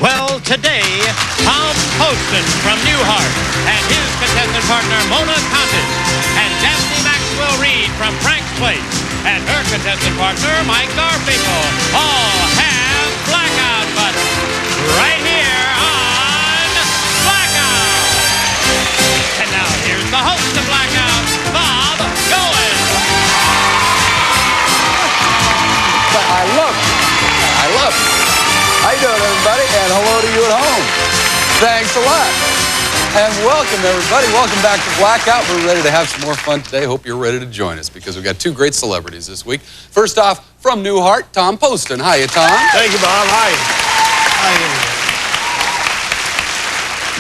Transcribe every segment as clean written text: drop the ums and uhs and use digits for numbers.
Well, today, Tom Poston from Newhart and his contestant partner, Mona Kontis, and Daphne Maxwell Reed from Frank's Place and her contestant partner, Mike Garfinkel, all have Blackout buttons right here on Blackout. And now here's the host of Blackout, Bob Goen. I love it. How you doing, everybody? And hello to you at home. Thanks a lot. And welcome, everybody. Welcome back to Blackout. We're ready to have some more fun today. Hope you're ready to join us because we've got two great celebrities this week. First off, from Newhart, Tom Poston. Hiya, Tom. Thank you, Bob. Hi.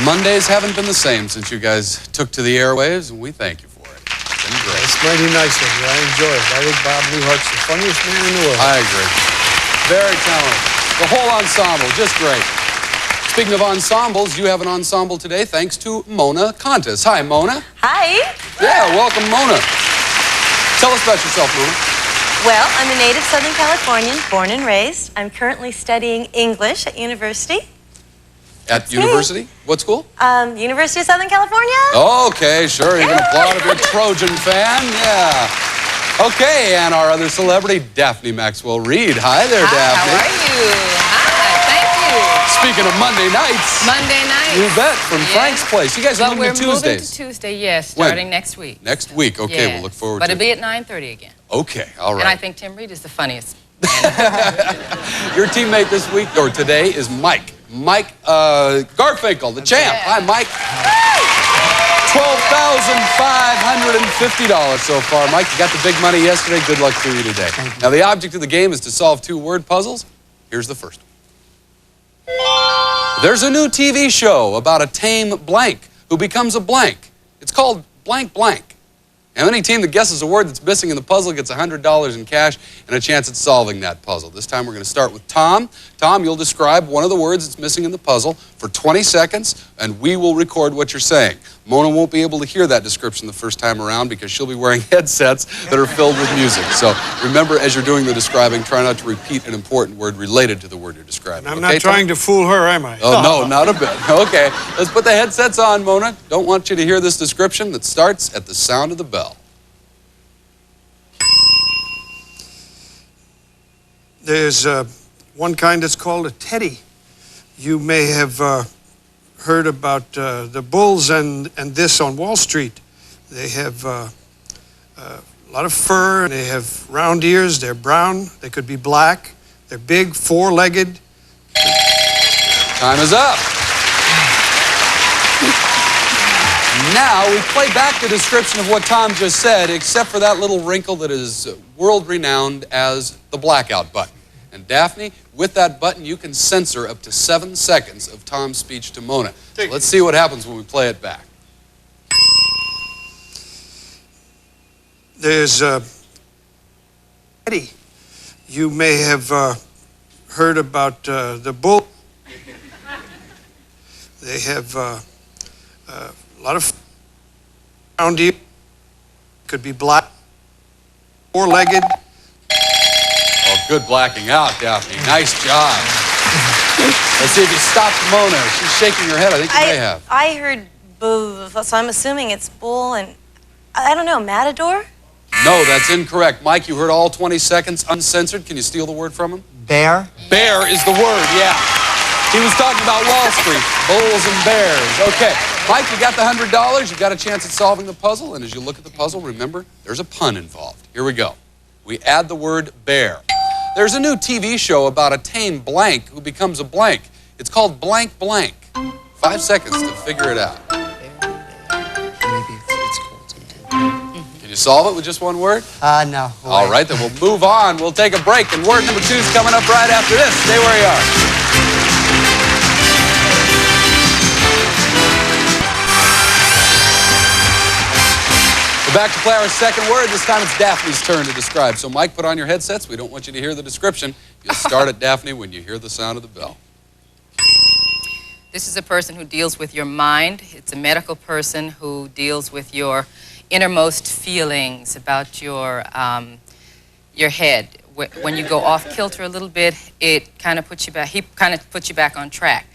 Mondays haven't been the same since you guys took to the airwaves, and we thank you for it. It's been great. It's mighty nice of you. I enjoy it. I think Bob Newhart's the funniest man in the world. I agree. Very talented. The whole ensemble, just great. Speaking of ensembles, you have an ensemble today thanks to Mona Kontis. Hi, Mona. Hi. Yeah, welcome, Mona. Tell us about yourself, Mona. Well, I'm a native Southern Californian, born and raised. I'm currently studying English at university. At university? What school? University of Southern California. Okay, sure. You can applaud if you're a Trojan fan. Yeah. Okay, and our other celebrity, Daphne Maxwell Reed. Hi there, Daphne. How are you? Hi, thank you. Speaking of Monday nights. Monday nights. You bet, from Frank's Place. You guys are moving to Tuesdays. We're moving to Tuesday, yes, starting next week. Next week, okay, Yes. we'll look forward but to it. But it'll be at 9:30 again. Okay, all right. And I think Tim Reed is the funniest. Your teammate this week, or today, is Mike. Mike Garfinkel, the champ. Hi, Mike. $12,550 so far. Mike, you got the big money yesterday. Good luck to you today. Now, the object of the game is to solve two-word puzzles. Here's the first one. There's a new TV show about a tame blank who becomes a blank. It's called Blank Blank. And any team that guesses a word that's missing in the puzzle gets $100 in cash and a chance at solving that puzzle. This time we're going to start with Tom. Tom, you'll describe one of the words that's missing in the puzzle for 20 seconds, and we will record what you're saying. Mona won't be able to hear that description the first time around because she'll be wearing headsets that are filled with music. So remember, as you're doing the describing, try not to repeat an important word related to the word you're describing. I'm not trying to fool her, am I? Oh, no, not a bit. Okay, let's put the headsets on, Mona. Don't want you to hear this description that starts at the sound of the bell. There's one kind that's called a teddy. You may have heard about the bulls and this on Wall Street. They have a lot of fur. They have round ears. They're brown. They could be black. They're big, four-legged. Time is up. Now, we play back the description of what Tom just said, except for that little wrinkle that is world-renowned as the blackout button. And Daphne, with that button, you can censor up to 7 seconds of Tom's speech to Mona. So let's see what happens when we play it back. There's a teddy. You may have heard about the bull. They have a lot of round ears. Could be black, four-legged. Oh, good blacking out, Daphne. Nice job. Let's see if you stopped Mona. She's shaking her head. I think you may have. I heard boo, so I'm assuming it's bull and, I don't know, matador? No, that's incorrect. Mike, you heard all 20 seconds uncensored. Can you steal the word from him? Bear? Bear is the word, yeah. He was talking about Wall Street, bulls and bears. Okay, Mike, you got the $100. You got a chance at solving the puzzle. And as you look at the puzzle, remember, there's a pun involved. Here we go. We add the word bear. There's a new TV show about a tame blank who becomes a blank. It's called Blank Blank. 5 seconds to figure it out. Maybe it's called something. Can you solve it with just one word? No. All right, then we'll move on. We'll take a break, and word number 2 is coming up right after this. Stay where you are. We're back to play our second word. This time it's Daphne's turn to describe. So, Mike, put on your headsets. We don't want you to hear the description. You'll start at Daphne when you hear the sound of the bell. This is a person who deals with your mind. It's a medical person who deals with your innermost feelings about your head. when you go off kilter a little bit, it kind of puts you back. He kind of puts you back on track.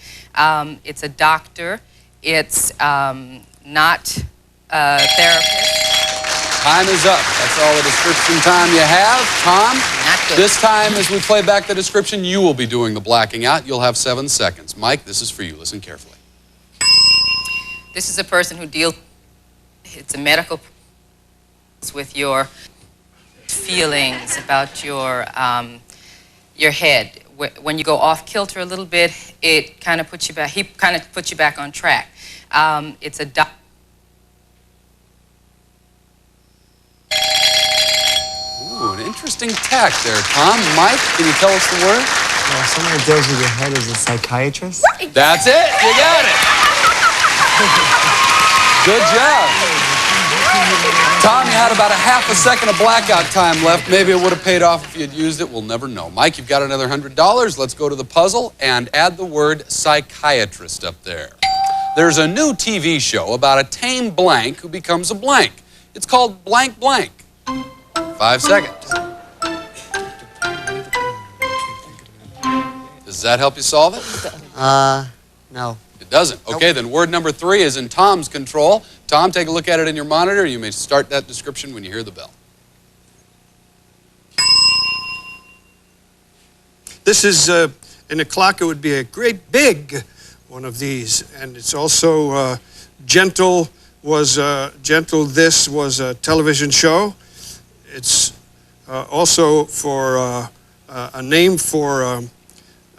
It's a doctor. It's not a therapist. Time is up. That's all the description time you have. Tom, Not good. this time as we play back the description, you will be doing the blacking out. You'll have 7 seconds. Mike, this is for you. Listen carefully. This is a person who deals. It's a medical with your feelings about your head. When you go off kilter a little bit, it kind of puts you back. He kind of puts you back on track. It's a doctor. Ooh, an interesting tack there, Tom. Mike, can you tell us the word? Someone who deals with your head is a psychiatrist. That's it. You got it. Good job. Tom, you had about a half a second of blackout time left. Maybe it would have paid off if you had used it. We'll never know. Mike, you've got another $100. Let's go to the puzzle and add the word psychiatrist up there. There's a new TV show about a tame blank who becomes a blank. It's called Blank Blank. 5 seconds. Does that help you solve it? No. It doesn't. Okay, then word number 3 is in Tom's control. Tom, take a look at it in your monitor. You may start that description when you hear the bell. This is, in a clock, it would be a great big one of these. And it's also Gentle was, Gentle This was a television show. It's also for a name for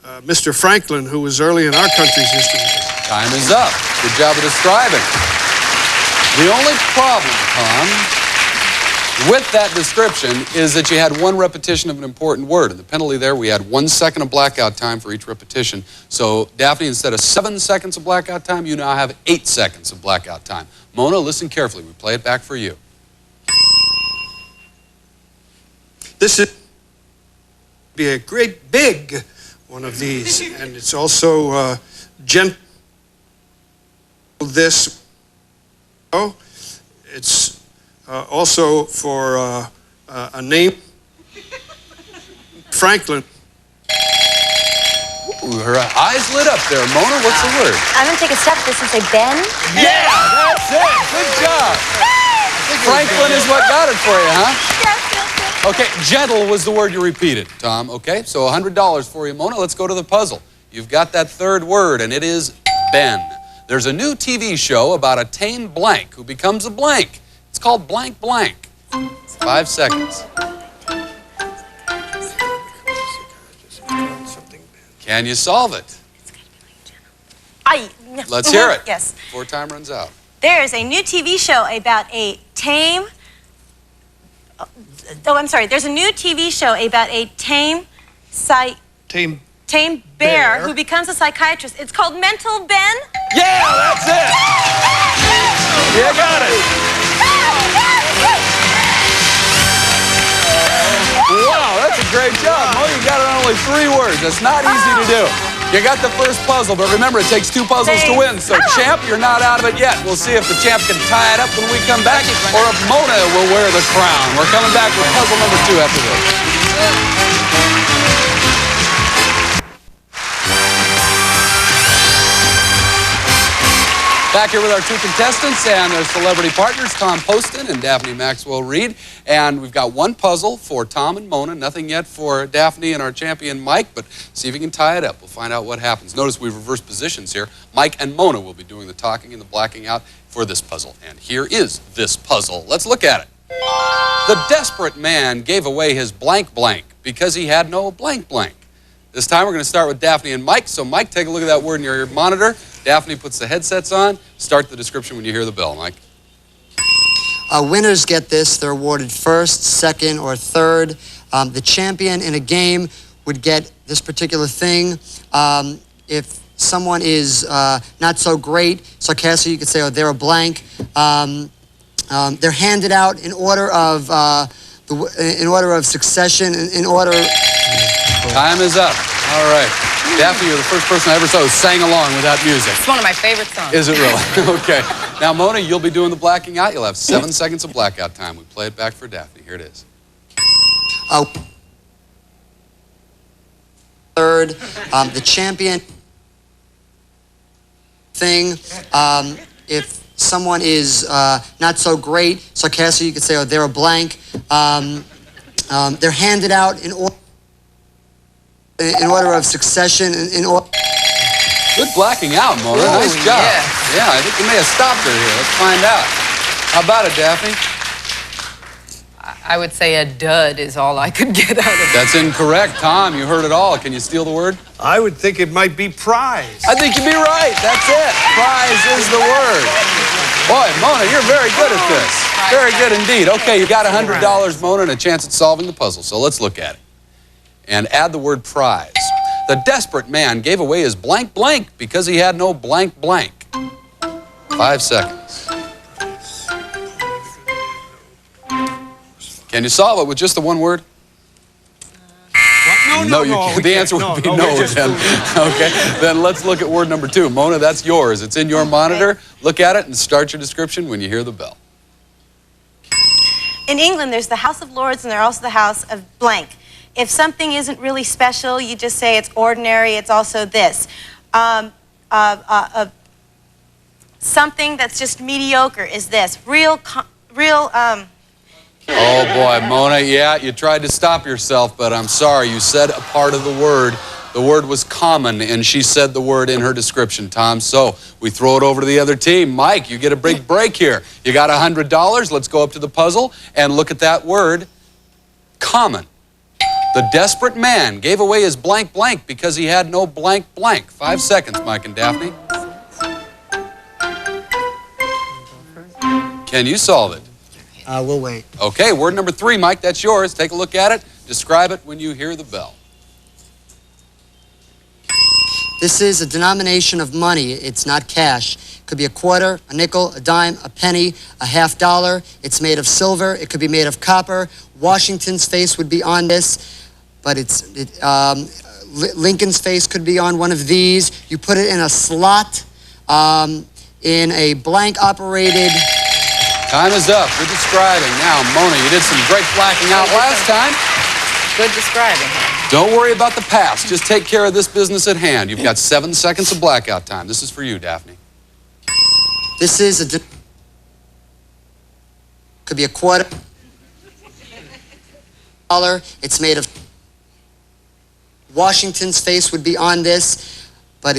Mr. Franklin, who was early in our country's history. Time is up. Good job of describing. The only problem, Tom, with that description is that you had 1 repetition of an important word. And the penalty there, we had 1 second of blackout time for each repetition. So, Daphne, instead of 7 seconds of blackout time, you now have 8 seconds of blackout time. Mona, listen carefully. We play it back for you. This is be a great big one of these. And it's also Gentle This. It's also for a name, Franklin. Ooh, her eyes lit up there. Mona, what's the word? I'm going to take a step at this and say Ben. Yeah, that's it. Good job. Franklin is what got it for you, huh? Yes. Okay, gentle was the word you repeated, Tom. Okay, so $100 for you, Mona. Let's go to the puzzle. You've got that 3rd word, and it is Ben. There's a new TV show about a tame blank who becomes a blank. It's called Blank Blank. 5 seconds. Can you solve it? Let's hear it. Yes. Before time runs out. There's a new TV show about a tame... Oh, I'm sorry. There's a new TV show about a tame bear who becomes a psychiatrist. It's called Mental Ben. Yeah, that's it. You got it. Wow, that's a great job. Mo, you got it on only 3 words. That's not easy to do. You got the first puzzle, but remember, it takes 2 puzzles to win. So, champ, you're not out of it yet. We'll see if the champ can tie it up when we come back, or if Mona will wear the crown. We're coming back with puzzle number 2 after this. Back here with our 2 contestants and their celebrity partners, Tom Poston and Daphne Maxwell-Reid. And we've got 1 puzzle for Tom and Mona, nothing yet for Daphne and our champion, Mike, but see if you can tie it up. We'll find out what happens. Notice we've reversed positions here. Mike and Mona will be doing the talking and the blacking out for this puzzle. And here is this puzzle. Let's look at it. The desperate man gave away his blank blank because he had no blank blank. This time we're going to start with Daphne and Mike. So Mike, take a look at that word in your monitor. Daphne puts the headsets on. Start the description when you hear the bell, Mike. Winners get this. They're awarded 1st, 2nd, or 3rd. The champion in a game would get this particular thing. If someone is not so great, sarcastic, you could say, oh, they're a blank. They're handed out in order of succession. In order. Time is up. All right. Daphne, you're the first person I ever saw who sang along without music. It's one of my favorite songs. Is it really? Okay. Now, Mona, you'll be doing the blacking out. You'll have 7 seconds of blackout time. We play it back for Daphne. Here it is. third, the champion thing. If someone is not so great, sarcastic, you could say, oh, they're a blank. They're handed out in order of succession. Good blacking out, Mona. Nice job. Yeah, I think you may have stopped her here. Let's find out. How about it, Daphne? I would say a dud is all I could get out of it. That's incorrect. Tom, you heard it all. Can you steal the word? I would think it might be prize. I think you'd be right. That's it. Prize is the word. Boy, Mona, you're very good at this. Very good indeed. Okay, you got $100, Mona, and a chance at solving the puzzle. So let's look at it. And add the word prize. The desperate man gave away his blank blank because he had no blank blank. 5 seconds. Can you solve it with just the one word? No, you can't. The answer would be no then. Okay, then let's look at word number 2. Mona, that's yours. It's in your monitor. Look at it and start your description when you hear the bell. In England, there's the House of Lords and there's also the House of blank. If something isn't really special, you just say it's ordinary, it's also this. Something that's just mediocre is this. Oh boy, Mona, yeah, you tried to stop yourself, but I'm sorry, you said a part of the word. The word was common, and she said the word in her description, Tom. So we throw it over to the other team. Mike, you get a big break here. You got $100. Let's go up to the puzzle and look at that word, common. The desperate man gave away his blank blank because he had no blank blank. 5 seconds, Mike and Daphne. Can you solve it? We'll wait. Okay, word number 3, Mike, that's yours. Take a look at it. Describe it when you hear the bell. This is a denomination of money. It's not cash. It could be a quarter, a nickel, a dime, a penny, a $50. It's made of silver. It could be made of copper. Washington's face would be on this, but Lincoln's face could be on one of these. You put it in a slot, in a blank operated. Time is up. Good describing. Now, Mona, you did some great blacking out last time. Good describing. Don't worry about the past. Just take care of this business at hand. You've got 7 seconds of blackout time. This is for you, Daphne. This is a could be a quarter. It's made of. Washington's face would be on this, but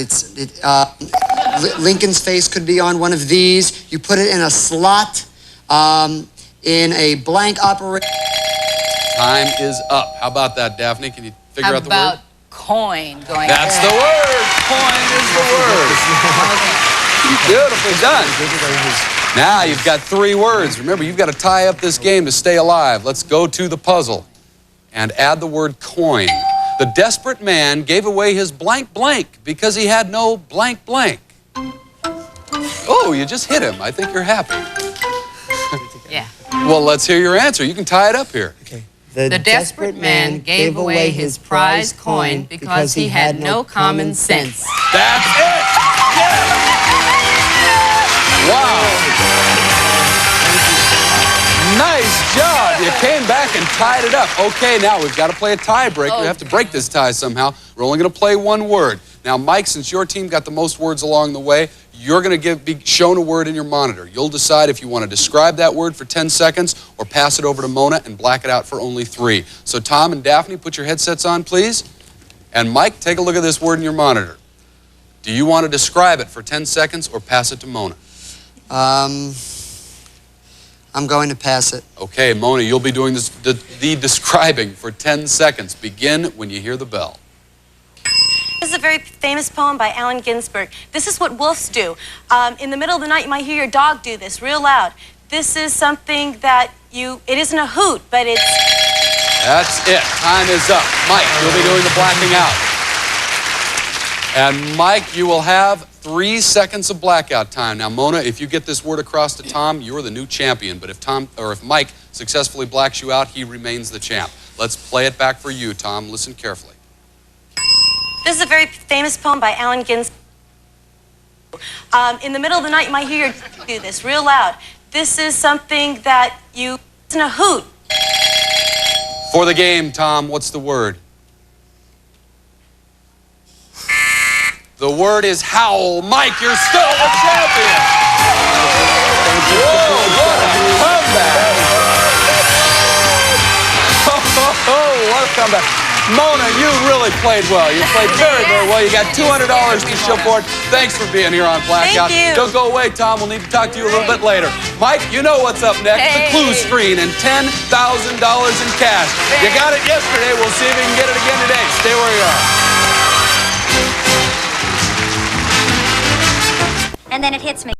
Lincoln's face could be on one of these. You put it in a slot, in a blank operator. Time is up. How about that, Daphne? Can you figure out the word? How about coin going That's there? the word. Coin is the word. Beautifully done. Now you've got 3 words. Remember, you've got to tie up this game to stay alive. Let's go to the puzzle and add the word coin. The desperate man gave away his blank blank because he had no blank blank. Oh, you just hit him. I think you're happy. Yeah. Well, let's hear your answer. You can tie it up here. Okay. The desperate man gave away his prize coin because he had no common sense. That's it! Yes! Wow! Nice job. You came back and tied it up. Okay, now we've got to play a tie break. We have to break this tie somehow. We're only going to play 1 word. Now, Mike, since your team got the most words along the way, you're going to be shown a word in your monitor. You'll decide if you want to describe that word for 10 seconds or pass it over to Mona and black it out for only 3. So Tom and Daphne, put your headsets on, please. And Mike, take a look at this word in your monitor. Do you want to describe it for 10 seconds or pass it to Mona? I'm going to pass it. Okay, Mona, you'll be doing the describing for 10 seconds. Begin when you hear the bell. This is a very famous poem by Allen Ginsberg. This is what wolves do. In the middle of the night, you might hear your dog do this real loud. This is something that it isn't a hoot, but it's... That's it. Time is up. Mike, you'll be doing the blacking out. And Mike, you will have 3 seconds of blackout time. Now, Mona, if you get this word across to Tom, you're the new champion. But if Mike successfully blacks you out, he remains the champ. Let's play it back for you, Tom. Listen carefully. This is a very famous poem by Allen Ginsberg. In the middle of the night, you might hear your dog do this real loud. This is something that isn't a hoot. For the game, Tom, what's the word? The word is howl. Mike, you're still the champion. Whoa, what a comeback. What a comeback. Mona, you really played well. You played very, very well. You got $200 to show for it. Thanks for being here on Blackout. Thank you. Don't go away, Tom. We'll need to talk to you a little bit later. Mike, you know what's up next. The clue screen and $10,000 in cash. You got it yesterday. We'll see if you can get it again today. Stay where you are. And then it hits me.